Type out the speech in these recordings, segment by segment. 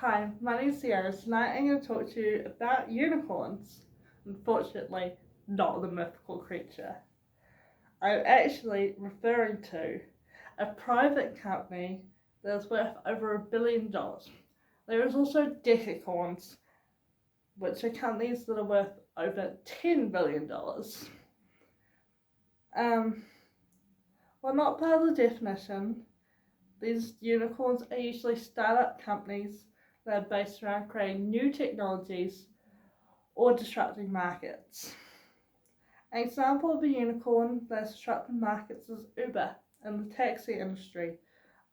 Hi, my name's Sierra. Tonight I'm going to talk to you about unicorns. Unfortunately, not the mythical creature. I'm actually referring to a private company that is worth over $1 billion. There is also decacorns, which are companies that are worth over $10 billion. While not part of the definition, these unicorns are usually startup companies that are based around creating new technologies or disrupting markets. An example of a unicorn that has disrupted markets is Uber in the taxi industry,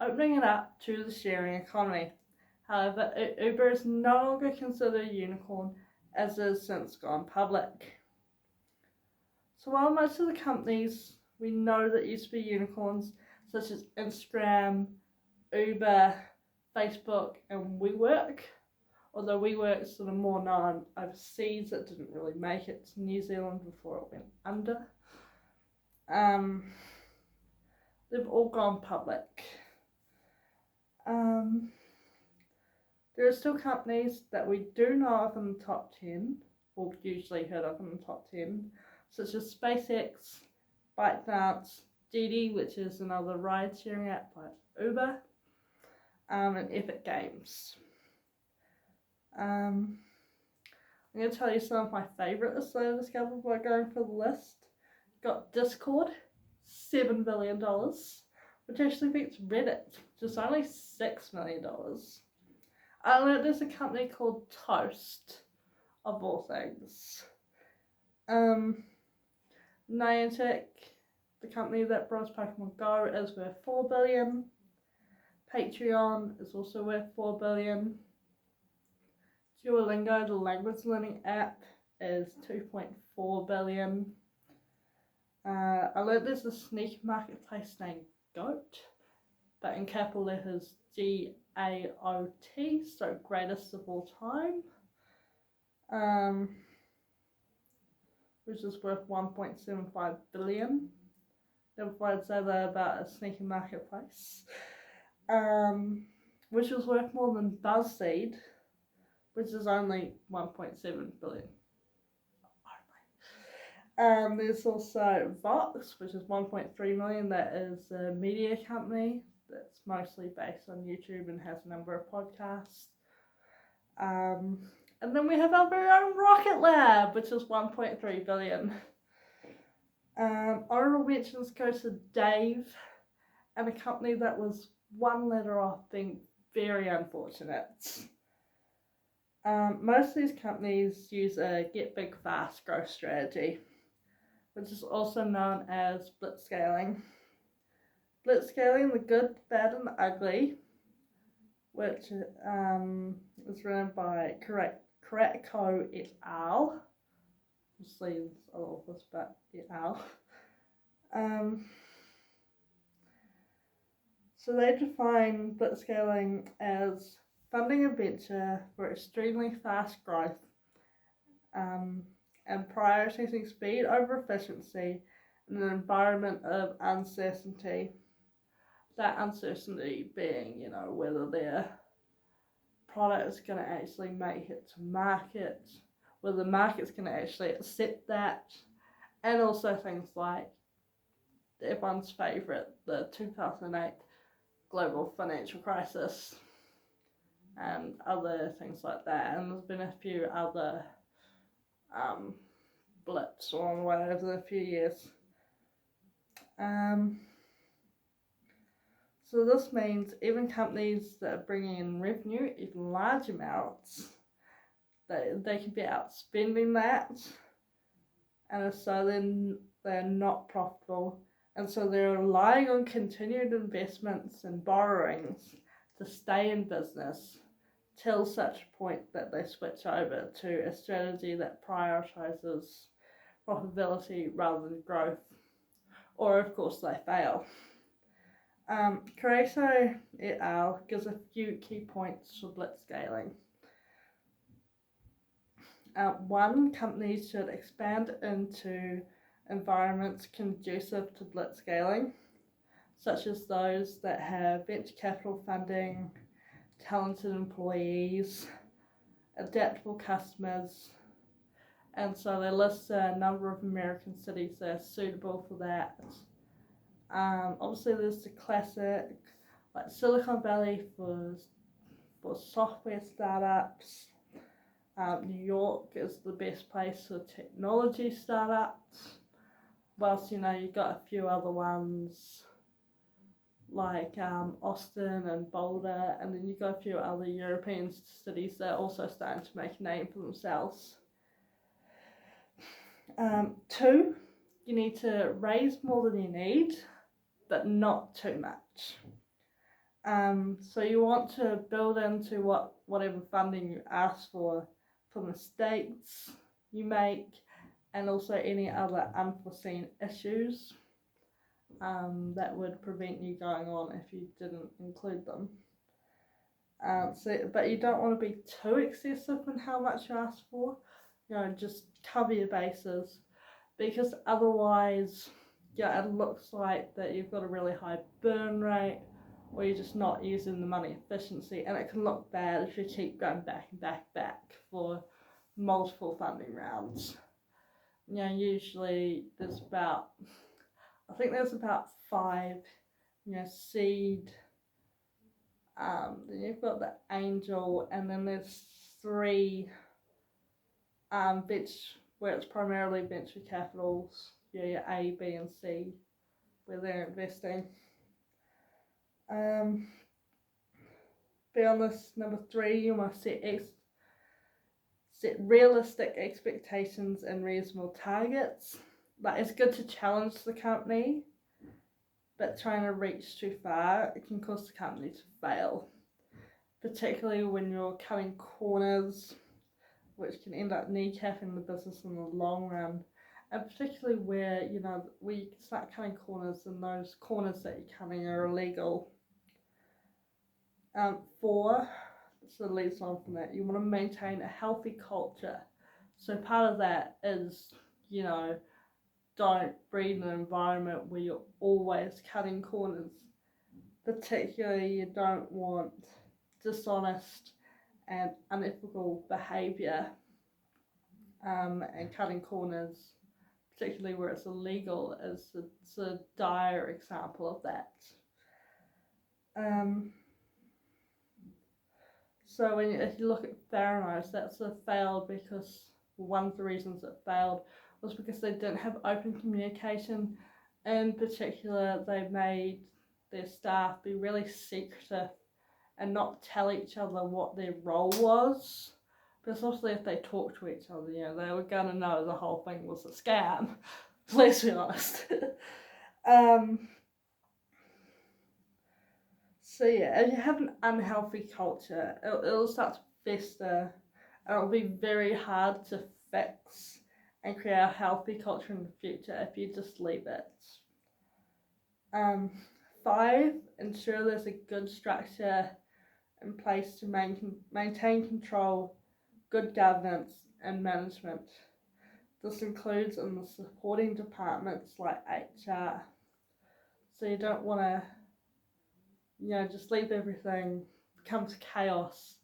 opening it up to the sharing economy. However, Uber is no longer considered a unicorn as it has since gone public. So while most of the companies we know that used to be unicorns, such as Instagram, Uber, Facebook, and WeWork, although WeWork's sort of more known overseas, it didn't really make it to New Zealand before it went under. They've all gone public. There are still companies that we do know of in the top 10, or usually heard of in the top 10, such as SpaceX, ByteDance, Didi, which is another ride-sharing app like Uber, and Epic Games. I'm going to tell you some of my favourites that I discovered by going for the list. Got Discord, $7 billion, which actually beats Reddit, which is only $6 million. I learned there's a company called Toast, of all things. Niantic, the company that brought us Pokemon Go, is worth $4 billion. Patreon is also worth $4 billion. Duolingo, the language learning app, is $2.4 billion. I learned there's a sneaker marketplace named GOAT, but in capital letters GAOT, so greatest of all time, which is worth $1.75 billion. Never thought I'd say that about a sneaker marketplace, which was worth more than BuzzFeed, which is only $1.7 billion. There's also Vox, which is $1.3 million. That is a media company that's mostly based on YouTube and has a number of podcasts. And then we have our very own Rocket Lab, which is $1.3 billion. Honorable mentions go to Dave, and a company that was one letter off being very unfortunate. Most of these companies use a get big fast growth strategy, which is also known as blitzscaling. Blitzscaling, the good, bad, and the ugly, which is run by Karatko et al. Obviously, it's all of this, but et al. So they define blitzscaling as funding a venture for extremely fast growth and prioritizing speed over efficiency in an environment of uncertainty. That uncertainty being, whether their product is going to actually make it to market, whether the market's going to actually accept that, and also things like everyone's favourite, the 2008 global financial crisis, and other things like that. And there's been a few other blips along the way over the few years. So this means even companies that are bringing in revenue, even large amounts, they can be outspending that, and so then they're not profitable, and so they're relying on continued investments and borrowings to stay in business till such a point that they switch over to a strategy that prioritizes profitability rather than growth, or of course they fail. Karatko et al. Gives a few key points for blitzscaling. One, companies should expand into environments conducive to blitzscaling, such as those that have venture capital funding, talented employees, adaptable customers, and so they list a number of American cities that are suitable for that. Obviously, there's the classic, like Silicon Valley for software startups. New York is the best place for technology startups. Whilst you've got a few other ones like Austin and Boulder, and then you've got a few other European cities that are also starting to make a name for themselves. 2, you need to raise more than you need, but not too much. So you want to build into whatever funding you ask for mistakes you make, and also any other unforeseen issues that would prevent you going on if you didn't include them. But you don't want to be too excessive in how much you ask for. Just cover your bases, because otherwise, it looks like that you've got a really high burn rate, or you're just not using the money efficiency, and it can look bad if you keep going back and back for multiple funding rounds. Usually there's about 5, seed, then you've got the angel, and then there's 3 where it's primarily venture capitals, your A, B and C, where they're investing. Beyond this, number 3, you must set realistic expectations and reasonable targets. Like, it's good to challenge the company, but trying to reach too far, it can cause the company to fail, particularly when you're cutting corners, which can end up kneecapping the business in the long run, and particularly where we start cutting corners, and those corners that you're cutting are illegal. 4, so leads on from that, you want to maintain a healthy culture. So part of that is, don't breed an environment where you're always cutting corners. Particularly, you don't want dishonest and unethical behaviour, and cutting corners, particularly where it's illegal, is a dire example of that. So if you look at Theranos, that's a failed because one of the reasons it failed was because they didn't have open communication. In particular, they made their staff be really secretive and not tell each other what their role was. Because obviously if they talked to each other, they were going to know the whole thing was a scam. Let's be honest. So if you have an unhealthy culture, it'll start to fester, and it'll be very hard to fix and create a healthy culture in the future if you just leave it. 5, ensure there's a good structure in place to maintain control, good governance and management. This includes in the supporting departments like HR. So you don't want to just leave everything, becomes chaos,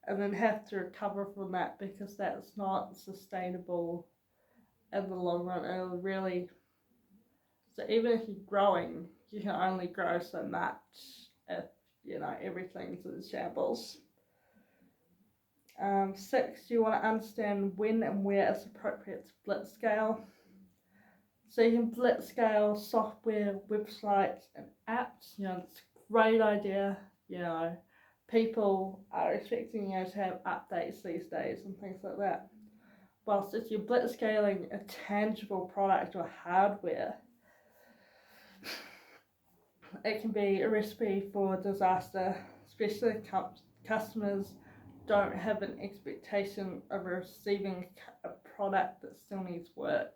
and then have to recover from that, because that's not sustainable in the long run. It'll really, so even if you're growing, you can only grow so much if everything's in shambles. 6, you want to understand when and where it's appropriate to blitz scale. So you can blitz scale software, websites and apps. It's a great idea. People are expecting to have updates these days and things like that. Whilst if you're blitz scaling a tangible product or hardware, it can be a recipe for disaster, especially if customers don't have an expectation of receiving a product that still needs work.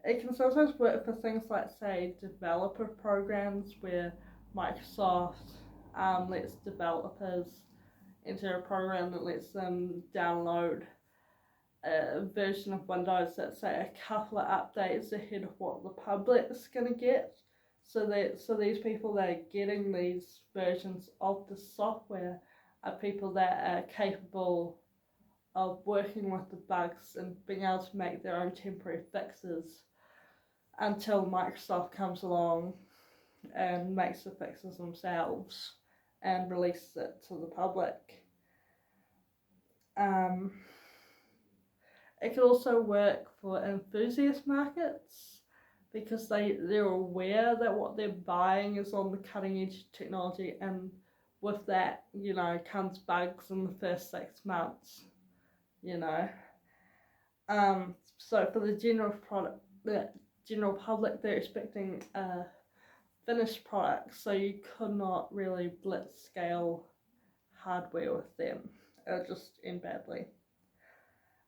It can sometimes work for things like, say, developer programs, where Microsoft lets developers enter a program that lets them download a version of Windows that's, say, a couple of updates ahead of what the public's going to get. So these people that are getting these versions of the software are people that are capable of working with the bugs and being able to make their own temporary fixes until Microsoft comes along and makes the fixes themselves and releases it to the public. It could also work for enthusiast markets because they're aware that what they're buying is on the cutting edge technology, and with that, comes bugs in the first 6 months, So for the general public, they're expecting a finished product, so you could not really blitz scale hardware with them. It'll just end badly.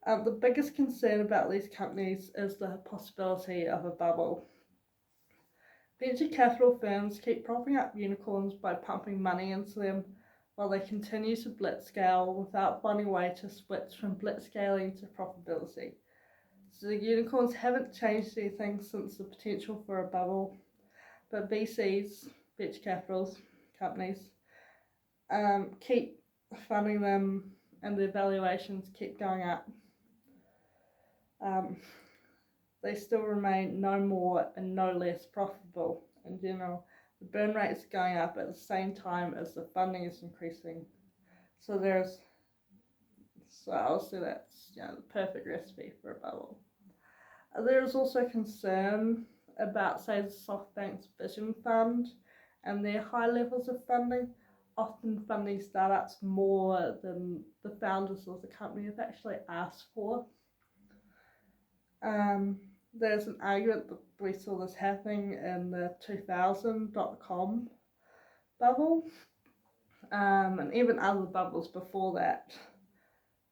The biggest concern about these companies is the possibility of a bubble. Venture capital firms keep propping up unicorns by pumping money into them while they continue to blitzscale without finding a way to switch from blitzscaling to profitability. So the unicorns haven't changed anything since the potential for a bubble, but VCs, venture capital companies, keep funding them and their valuations keep going up. They still remain no more and no less profitable in general. The burn rate is going up at the same time as the funding is increasing. So I'll say that's the perfect recipe for a bubble. There is also concern about, say, the SoftBank's Vision Fund and their high levels of funding, often funding startups more than the founders of the company have actually asked for. There's an argument that we saw this happening in the 2000.com bubble, and even other bubbles before that.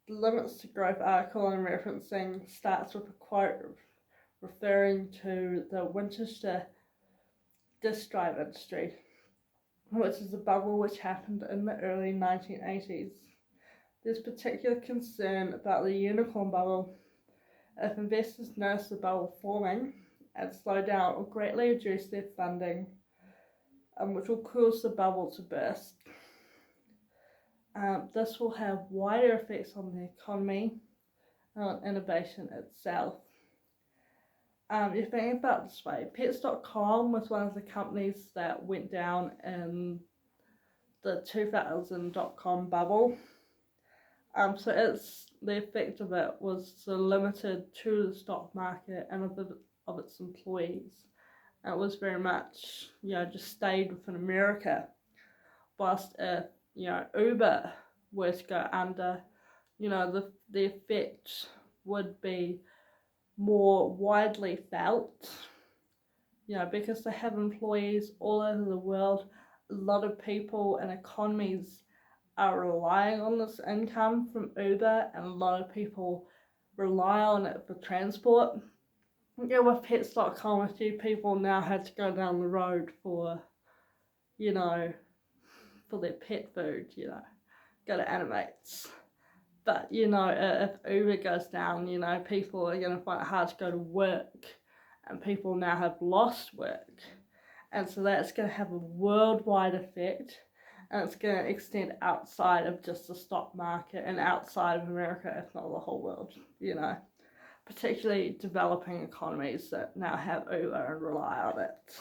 The Limits to Growth article I'm referencing starts with a quote referring to the Winchester disk drive industry, which is a bubble which happened in the early 1980s. There's particular concern about the unicorn bubble. If investors notice the bubble forming and slow down or greatly reduce their funding, which will cause the bubble to burst. This will have wider effects on the economy and on innovation itself. You think about it this way, Pets.com was one of the companies that went down in the 2000.com bubble. So the effect of it was limited to the stock market and of its employees. And it was very much, just stayed within America. Whilst if, Uber were to go under, the effect would be more widely felt, because they have employees all over the world. A lot of people and economies are relying on this income from Uber, and a lot of people rely on it for transport. With Pets.com, a few people now had to go down the road for, for their pet food, go to Animates. But, if Uber goes down, people are going to find it hard to go to work, and people now have lost work. And so that's going to have a worldwide effect, and it's going to extend outside of just the stock market and outside of America, if not the whole world, particularly developing economies that now have Uber and rely on it.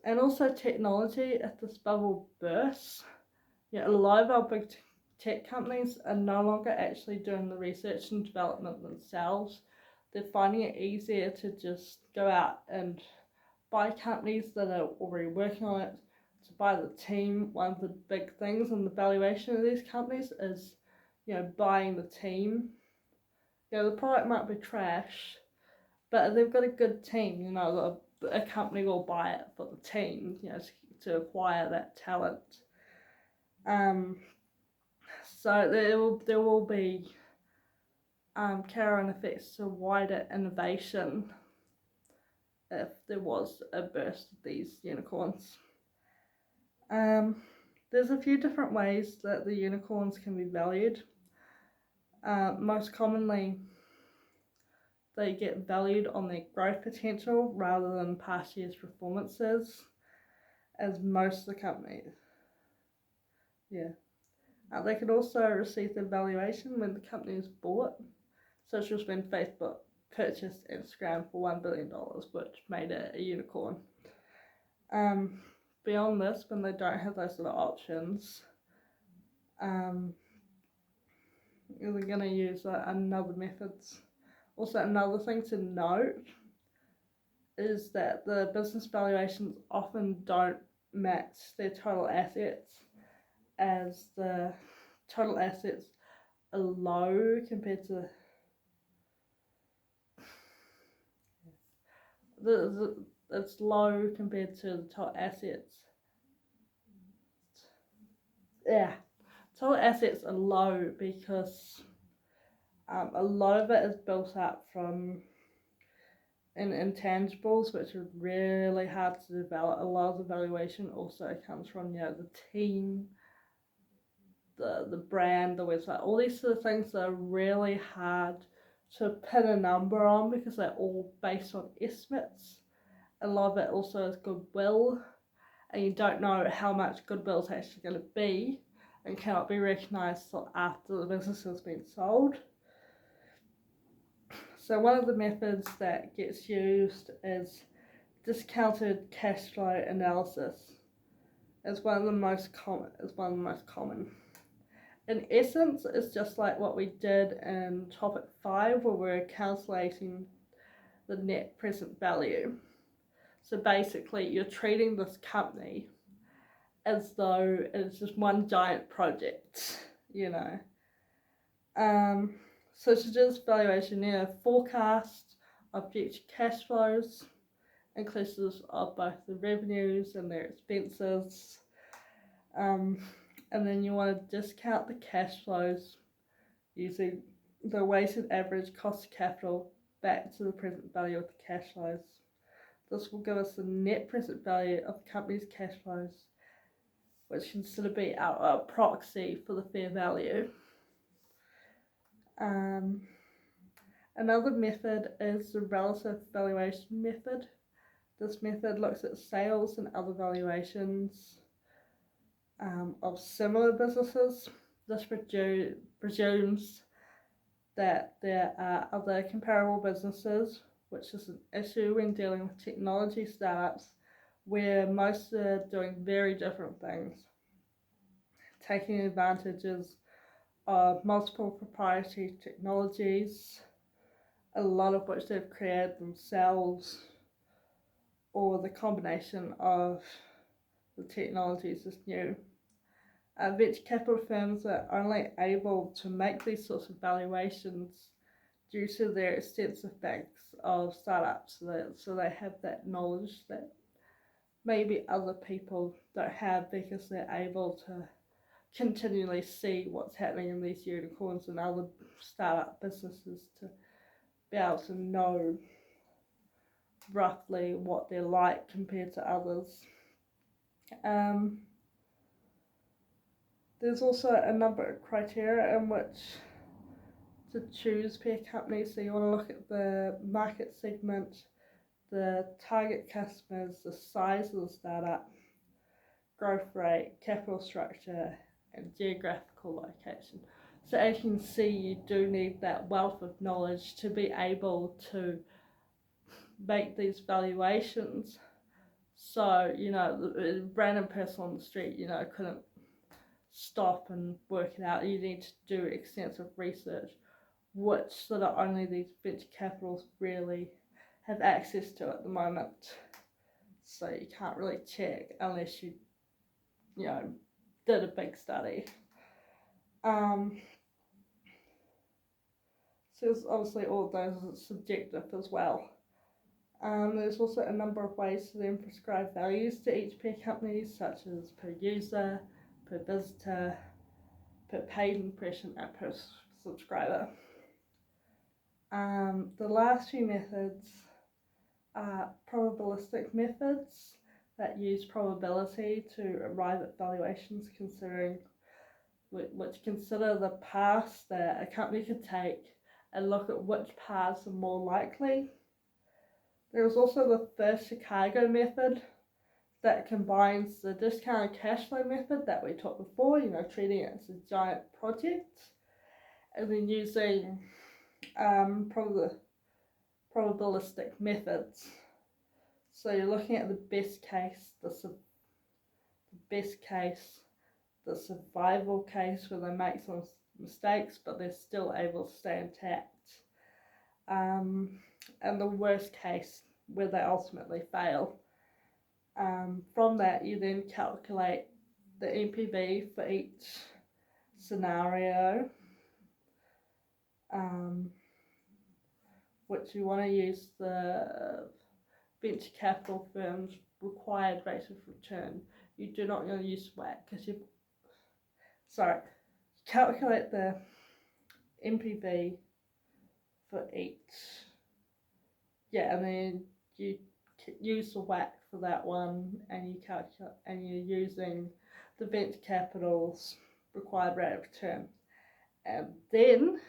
And also technology, if this bubble bursts, a lot of our big tech companies are no longer actually doing the research and development themselves. They're finding it easier to just go out and buy companies that are already working on it, to buy the team. One of the big things in the valuation of these companies is, buying the team. The product might be trash, but if they've got a good team, a company will buy it for the team, to acquire that talent. So there will be carry-on effects to wider innovation if there was a burst of these unicorns. There's a few different ways that the unicorns can be valued. Most commonly, they get valued on their growth potential rather than past year's performances, as most of the companies. Yeah. They could also receive the valuation when the company is bought, such as when Facebook purchased Instagram for $1 billion, which made it a unicorn. Beyond this, when they don't have those other options, they're going to use another methods. Also, another thing to note is that the business valuations often don't match their total assets, as the total assets are low compared to it's low compared to the total assets. Yeah, total assets are low because a lot of it is built up from intangibles, which are really hard to develop. A lot of the valuation also comes from the team, the brand, the website, all these sort of things that are really hard to pin a number on because they're all based on estimates. A lot of it also is goodwill, and you don't know how much goodwill is actually going to be and cannot be recognised until after the business has been sold. So one of the methods that gets used is discounted cash flow analysis. It's one of the most common. In essence, it's just like what we did in topic 5, where we're calculating the net present value. So basically, you're treating this company as though it's just one giant project, Such as valuation, forecast of future cash flows, inclusive of both the revenues and their expenses. And then you want to discount the cash flows using the weighted average cost of capital back to the present value of the cash flows. This will give us the net present value of the company's cash flows, which can sort of be our proxy for the fair value. Another method is the relative valuation method. This method looks at sales and other valuations of similar businesses. This presumes that there are other comparable businesses, which is an issue when dealing with technology startups, where most are doing very different things, taking advantages of multiple proprietary technologies, a lot of which they've created themselves, or the combination of the technologies is new. Venture capital firms are only able to make these sorts of valuations due to their extensive banks of startups, so they have that knowledge that maybe other people don't have, because they're able to continually see what's happening in these unicorns and other startup businesses to be able to know roughly what they're like compared to others. There's also a number of criteria in which to choose per company. So you want to look at the market segment, the target customers, the size of the startup, growth rate, capital structure, and geographical location. So as you can see, you do need that wealth of knowledge to be able to make these valuations. So, the random person on the street, couldn't stop and work it out. You need to do extensive research, which sort of only these venture capitals really have access to at the moment. So you can't really check unless you did a big study. So it's obviously all of those are subjective as well. There's also a number of ways to then prescribe values to each per company, such as per user, per visitor, per paid impression, and per subscriber. The last few methods are probabilistic methods that use probability to arrive at valuations, which consider the path that a company could take and look at which paths are more likely. There was also the first Chicago method that combines the discounted cash flow method that we taught before, treating it as a giant project, and then using probabilistic methods. So you're looking at the best case, the survival case where they make some mistakes but they're still able to stay intact, and the worst case where they ultimately fail. From that, you then calculate the NPV for each scenario, which you want to use the venture capital firm's required rate of return. You do not want to use WACC because calculate the NPV for each, and then you use the WACC for that one, and you calculate, and you're using the venture capital's required rate of return, and then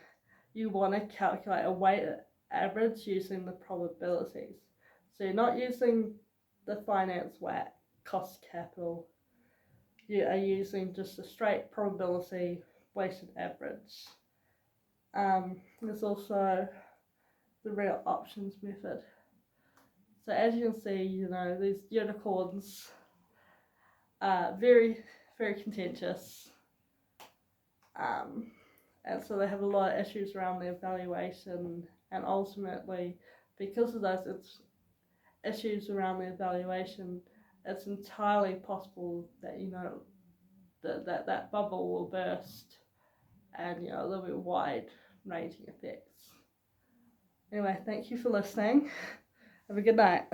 you want to calculate a weighted average using the probabilities. So you're not using the finance WACC, cost capital. You are using just a straight probability weighted average. There's also the real options method. So as you can see, these unicorns are very, very contentious. And so they have a lot of issues around their valuation, and ultimately, because of those issues around their valuation, it's entirely possible that that bubble will burst, and there'll be wide-ranging effects. Anyway, thank you for listening. Have a good night.